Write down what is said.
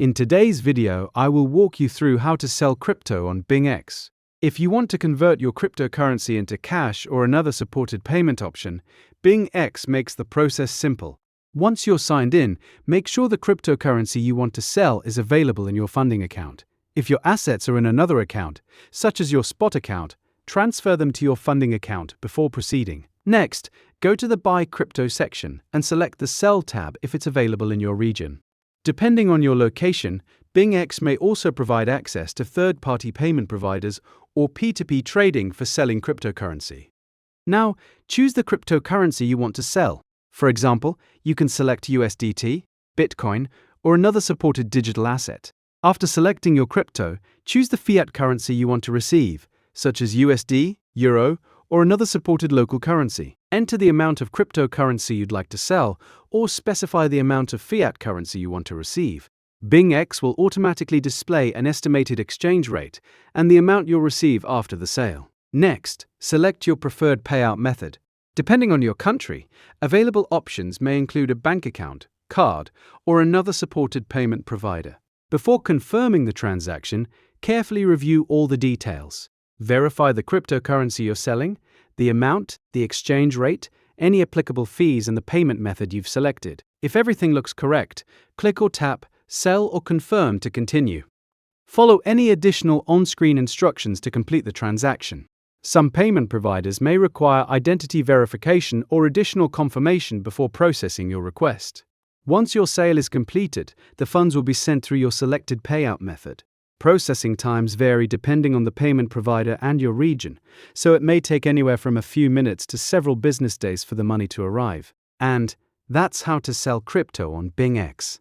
In today's video, I will walk you through how to sell crypto on BingX. If you want to convert your cryptocurrency into cash or another supported payment option, BingX makes the process simple. Once you're signed in, make sure the cryptocurrency you want to sell is available in your funding account. If your assets are in another account, such as your spot account, transfer them to your funding account before proceeding. Next, go to the Buy Crypto section and select the Sell tab if it's available in your region. Depending on your location, BingX may also provide access to third-party payment providers or P2P trading for selling cryptocurrency. Now, choose the cryptocurrency you want to sell. For example, you can select USDT, Bitcoin, or another supported digital asset. After selecting your crypto, choose the fiat currency you want to receive, such as USD, Euro, or another supported local currency. Enter the amount of cryptocurrency you'd like to sell, or specify the amount of fiat currency you want to receive. BingX will automatically display an estimated exchange rate and the amount you'll receive after the sale. Next, select your preferred payout method. Depending on your country, available options may include a bank account, card, or another supported payment provider. Before confirming the transaction, carefully review all the details. Verify the cryptocurrency you're selling, the amount, the exchange rate, any applicable fees, and the payment method you've selected. If everything looks correct, click or tap Sell or Confirm to continue. Follow any additional on-screen instructions to complete the transaction. Some payment providers may require identity verification or additional confirmation before processing your request. Once your sale is completed, the funds will be sent through your selected payout method. Processing times vary depending on the payment provider and your region, so it may take anywhere from a few minutes to several business days for the money to arrive. And that's how to sell crypto on BingX.